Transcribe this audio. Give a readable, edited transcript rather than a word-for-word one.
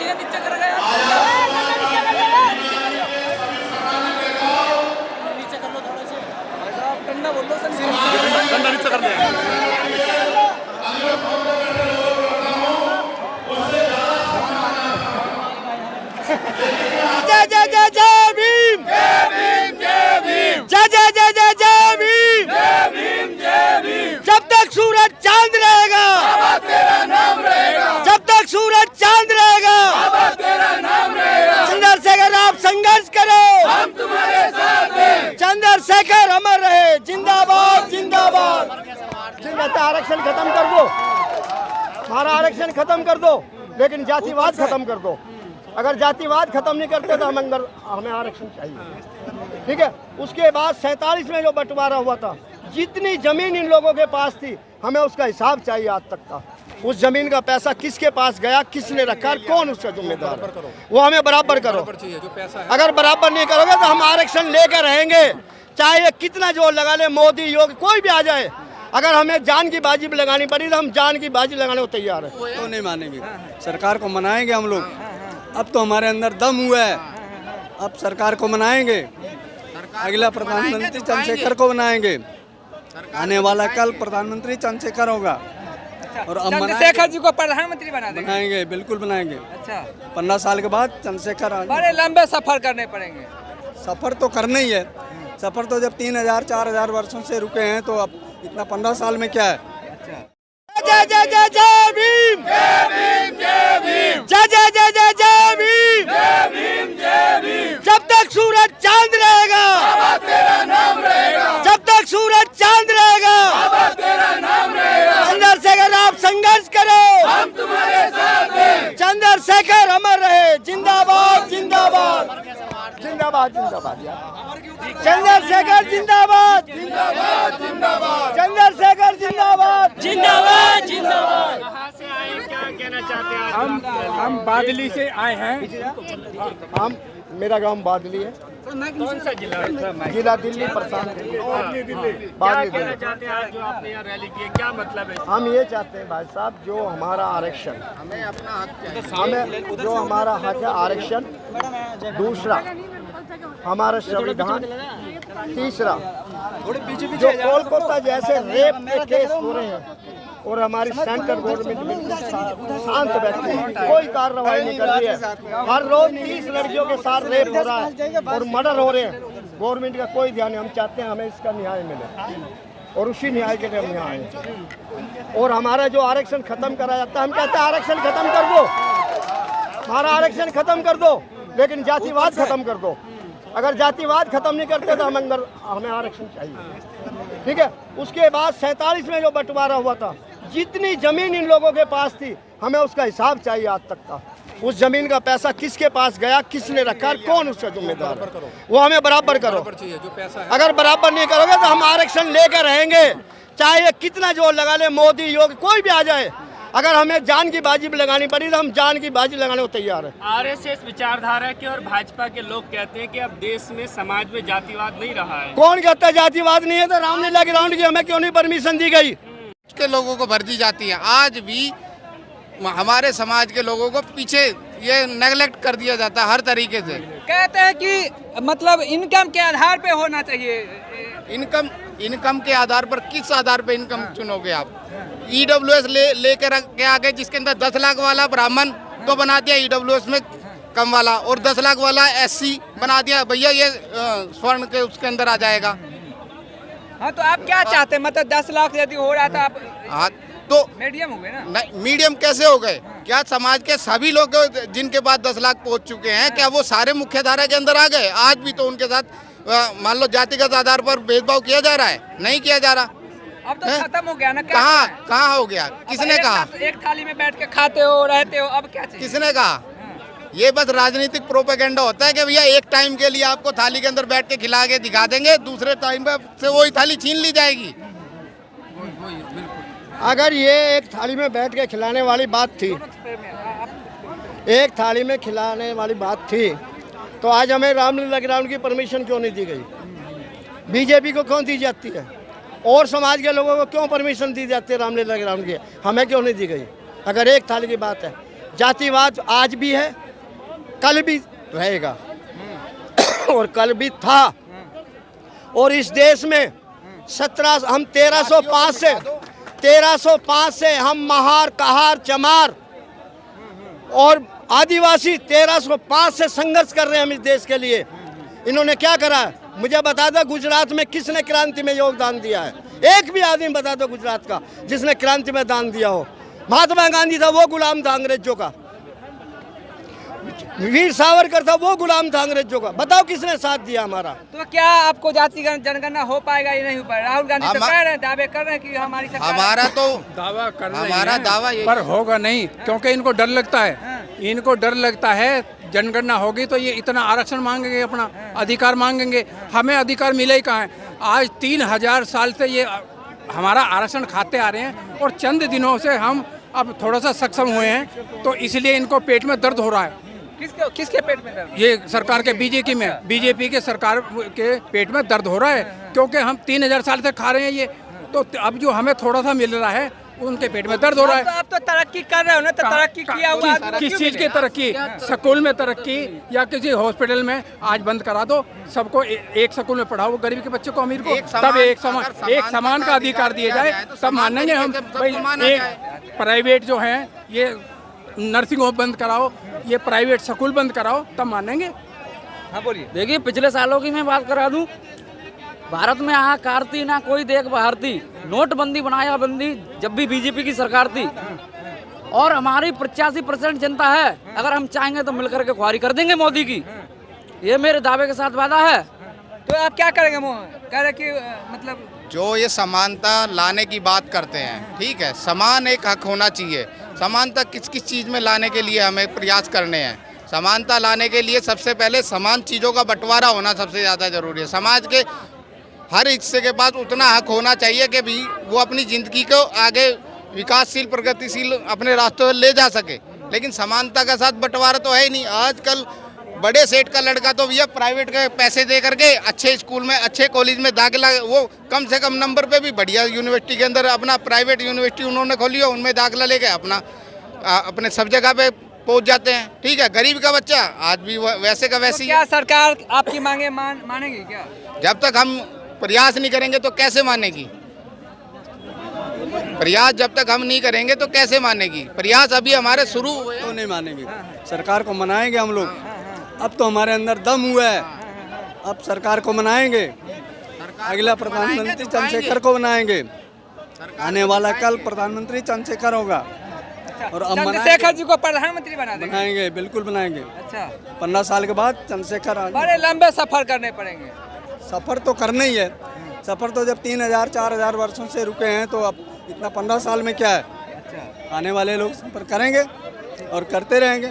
भैया नीचे कर गया, नीचे कर लो थोड़ा से भाई साहब, ठंडा बोल लो सर, ठंडा नीचे कर दिया। जय जय जय जय भीम, जय भीम जय भीम, जय जय जय जय जय भीम, जय भीम जय भीम। जब तक सूरज चांद रहेगा बाबा तेरा नाम रहेगा, जब तक सूरज चांद रहेगा बाबा तेरा नाम रहेगा। चंद्रशेखर आप संघर्ष करो, हम तुम्हारे साथ हैं। चंद्रशेखर अमर रहे, जिंदाबाद जिंदाबाद। आरक्षण खत्म कर दो, हमारा आरक्षण खत्म कर दो, लेकिन जातिवाद खत्म कर दो। अगर जातिवाद खत्म नहीं करते तो हमें आरक्षण चाहिए, ठीक है। उसके बाद 47 में जो बंटवारा हुआ था, जितनी जमीन इन लोगों के पास थी, हमें उसका हिसाब चाहिए आज तक का। उस जमीन का पैसा किसके पास गया, किसने रखा, कौन उसका जिम्मेदार है, वो हमें बराबर करो। अगर बराबर नहीं करोगे तो हम आरक्षण लेकर रहेंगे, चाहे कितना जोर लगा ले, मोदी योगी कोई भी आ जाए। अगर हमें जान की बाजी लगानी पड़ी तो हम जान की बाजी लगाने को तैयार है। तो नहीं मानेंगे, सरकार को मनाएंगे हम लोग। अब तो हमारे अंदर दम हुआ है, अब सरकार को मनाएंगे। अगला प्रधानमंत्री चंद्रशेखर को बनाएंगे, आने वाला कल प्रधानमंत्री चंद्रशेखर होगा। और अब चंद्रशेखर जी को प्रधानमंत्री बनाएंगे, बिल्कुल बनाएंगे। अच्छा, 15 साल के बाद चंद्रशेखर। बड़े लंबे सफर करने पड़ेंगे। सफर तो करना ही है, सफर तो जब 3000-4000 वर्षों से रुके हैं, तो अब इतना 15 साल में क्या है। जय जय जय जय भीम, जय भीम जय भीम, जय जय जय जय जय भीम, जय भीम जय भीम। जब तक सूरज चांद रहेगा बाबा तेरा नाम रहेगा, जब तक सूरज चांद रहेगा बाबा तेरा नाम रहेगा। चंद्रशेखर आप संघर्ष करो, हम तुम्हारे साथ हैं। चंद्रशेखर अमर रहे, जिंदाबाद जिंदाबाद जिंदाबाद जिंदाबाद। चंद्रशेखर जिंदाबाद जिंदाबाद जिंदाबाद, चंद्रशेखर जिंदाबाद जिंदाबाद जिंदाबाद। कहाँ से आए, क्या कहना चाहते हैं? हम बादली से आए हैं। मेरा गांव बादली है। कौन सा जिला है? जिला दिल्ली, प्रशांत दिल्ली। क्या कहना चाहते हैं आज जो आपने यहाँ रैली की है, क्या मतलब है? हम ये चाहते हैं भाई साहब, जो हमारा आरक्षण, हमें अपना हक चाहिए, हमें जो हमारा हक है आरक्षण, दूसरा हमारा संविधान, तीसरा जो कोलकाता जैसे रेप के केस हो रहे हैं और हमारी सेंट्रल गवर्नमेंट बिल्कुल शांत बैठी है, कोई कार्रवाई नहीं कर रही है। हर रोज 30 लड़कियों के साथ रेप हो रहा है और मर्डर हो रहे हैं, गवर्नमेंट का कोई ध्यान नहीं। हम चाहते हैं हमें इसका न्याय मिले और उसी न्याय के लिए हम यहाँ आए। और हमारा जो आरक्षण खत्म करा जाता है, हम कहते हैं आरक्षण खत्म कर दो, हमारा आरक्षण खत्म कर दो, लेकिन जातिवाद खत्म कर दो। अगर जातिवाद खत्म नहीं करते तो हमें आरक्षण चाहिए, ठीक है। उसके बाद 47 में जो बंटवारा हुआ था, जितनी जमीन इन लोगों के पास थी, हमें उसका हिसाब चाहिए आज तक का। उस जमीन का पैसा किसके पास गया, किसने रखा, कौन उसका जिम्मेदार है, वो हमें बराबर करो। अगर बराबर नहीं करोगे तो हम आरक्षण लेकर रहेंगे, चाहे कितना जोर लगा ले, मोदी योगी कोई भी आ जाए। अगर हमें जान की बाजी लगानी पड़ी तो हम जान की बाजी लगाने को तैयार है। आरएसएस विचारधारा के और भाजपा के लोग कहते हैं कि अब देश में, समाज में जातिवाद नहीं रहा है। कौन कहता है जातिवाद नहीं है? तो रामलीला ग्राउंड की हमें क्यों नहीं परमिशन दी गई? के लोगों को भर दी जाती है। आज भी हमारे समाज के लोगों को पीछे ये नेगलेक्ट कर दिया जाता है हर तरीके से। कहते हैं कि मतलब इनकम के आधार पे होना चाहिए। इनकम के आधार पर किस आधार पे इनकम चुनोगे आप? EWS लेकर के आगे, जिसके अंदर 10 लाख वाला ब्राह्मण को बना दिया EWS में कम वाला, और 10 लाख वाला SC बना दिया, भैया ये स्वर्ण के उसके अंदर आ जाएगा। हाँ, तो आप क्या चाहते हैं? मतलब 10 लाख यदि हो रहा था, आप हाँ तो मीडियम हो गए ना? नहीं, मीडियम कैसे हो गए? क्या समाज के सभी लोग जिनके पास 10 लाख पहुंच चुके हैं, क्या वो सारे मुख्य धारा के अंदर आ गए? आज भी तो उनके साथ मान लो जातिगत आधार पर भेदभाव किया जा रहा है, नहीं किया जा रहा। अब तो खत्म हो गया ना। कहाँ हो गया? किसने कहा? एक थाली में बैठ के खाते हो, रहते हो, अब क्या चाहिए? किसने कहा? ये बस राजनीतिक प्रोपेगेंडा होता है कि भैया एक टाइम के लिए आपको थाली के अंदर बैठ के खिला के दिखा देंगे, दूसरे टाइम पे से वही थाली छीन ली जाएगी। अगर ये एक थाली में बैठ के खिलाने वाली बात थी, एक थाली में खिलाने वाली बात थी, तो आज हमें रामलीला ग्राउंड की परमिशन क्यों नहीं दी गई? बीजेपी को क्यों दी जाती है? और समाज के लोगों को क्यों परमिशन दी जाती है रामलीला ग्राउंड की? हमें क्यों नहीं दी गई? अगर एक थाली की बात है, जातिवाद आज भी है, कल भी रहेगा और कल भी था। और इस देश में 1305 से हम महार, कहार, चमार और आदिवासी 1305 से संघर्ष कर रहे हैं हम इस देश के लिए। इन्होंने क्या करा? मुझे बता दो गुजरात में किसने क्रांति में योगदान दिया है? एक भी आदमी बता दो गुजरात का जिसने क्रांति में दान दिया हो। महात्मा गांधी था, वो गुलाम था अंग्रेजों का। वीर सावरकर था, वो गुलाम था अंग्रेजों का। बताओ किसने साथ दिया हमारा? तो क्या आपको जाति जनगणना हो पाएगा या नहीं हो पाएगा? राहुल गांधी तो कह रहे हैं, दावे कर रहे हैं कि हमारी सरकार हमारा तो दावा कर रहे हमारा हैं, दावा ये पर होगा नहीं, क्योंकि इनको डर लगता है। इनको डर लगता है जनगणना होगी तो ये इतना आरक्षण मांगेंगे, अपना अधिकार मांगेंगे। हमें अधिकार मिले ही कहाँ है? आज 3000 साल से ये हमारा आरक्षण खाते आ रहे हैं और चंद दिनों से हम अब थोड़ा सा सक्षम हुए हैं, तो इसलिए इनको पेट में दर्द हो रहा है। किसके पेट में दर्द? ये सरकार के बीजेपी के सरकार के पेट में दर्द हो रहा है, क्योंकि हम 3000 साल से खा रहे हैं ये, तो अब जो हमें थोड़ा सा मिल रहा है उनके पेट में दर्द हो रहा है। आप तो तरक्की कर रहे हो ना, तो तरक्की किया हुआ आदमी को किस क्यों चीज की मिले? तरक्की? स्कूल में तरक्की या किसी हॉस्पिटल में आज बंद करा दो, सबको एक स्कूल में पढ़ाओ, गरीब के बच्चे को, अमीर को, तब एक समान का अधिकार दिया जाए, तब मानेंगे हम। भाई एक प्राइवेट जो है ये नर्सिंग होम बंद कराओ, ये प्राइवेट स्कूल बंद कराओ, तब मानेंगे। हाँ बोलिए। देखिए, पिछले सालों की मैं बात करा दूं, भारत में यहाँ कारती ना कोई देख बहारती, नोटबंदी बनाया बंदी जब भी बीजेपी की सरकार थी। और हमारी 85% जनता है, अगर हम चाहेंगे तो मिलकर के खुआरी कर देंगे मोदी की। ये मेरे दावे के साथ वादा है। तो आप क्या करेंगे? कह रहे कि मतलब जो ये समानता लाने की बात करते हैं, ठीक है, समान एक हक होना चाहिए। समानता किस किस चीज़ में लाने के लिए हमें प्रयास करने हैं? समानता लाने के लिए सबसे पहले समान चीज़ों का बंटवारा होना सबसे ज़्यादा ज़रूरी है। समाज के हर हिस्से के पास उतना हक होना चाहिए कि भी वो अपनी ज़िंदगी को आगे विकासशील, प्रगतिशील अपने रास्तों पर ले जा सके। लेकिन समानता का साथ बंटवारा तो है ही नहीं। आजकल बड़े सेठ का लड़का तो भैया प्राइवेट के पैसे दे करके अच्छे स्कूल में, अच्छे कॉलेज में दाखिला, वो कम से कम नंबर पे भी बढ़िया यूनिवर्सिटी के अंदर, अपना प्राइवेट यूनिवर्सिटी उन्होंने खोली हो, उनमें दाखिला लेके अपने सब जगह पे पहुंच जाते हैं। ठीक है, गरीब का बच्चा आज भी वैसे का वैसे ही क्या सरकार आपकी मांगे मानेगी क्या? जब तक हम प्रयास नहीं करेंगे तो कैसे मानेगी? प्रयास जब तक हम नहीं करेंगे तो कैसे मानेगी? प्रयास अभी हमारे शुरू हुए तो नहीं मानेंगे। सरकार को मनाएंगे हम लोग। अब तो हमारे अंदर दम हुआ है, अब सरकार को मनाएंगे। अगला प्रधानमंत्री चंद्रशेखर को बनाएंगे। आने वाला कल प्रधानमंत्री चंद्रशेखर होगा और अब चंद्रशेखर जी को प्रधानमंत्री बना देंगे? बनाएंगे, बिल्कुल बनाएंगे। अच्छा, 15 साल के बाद चंद्रशेखर बड़े लंबे सफर करने पड़ेंगे। सफर तो करना ही है। सफर तो जब 3000-4000 वर्षों से रुके हैं, तो अब इतना 15 साल में क्या है? अच्छा, आने वाले लोग सफर करेंगे और करते रहेंगे।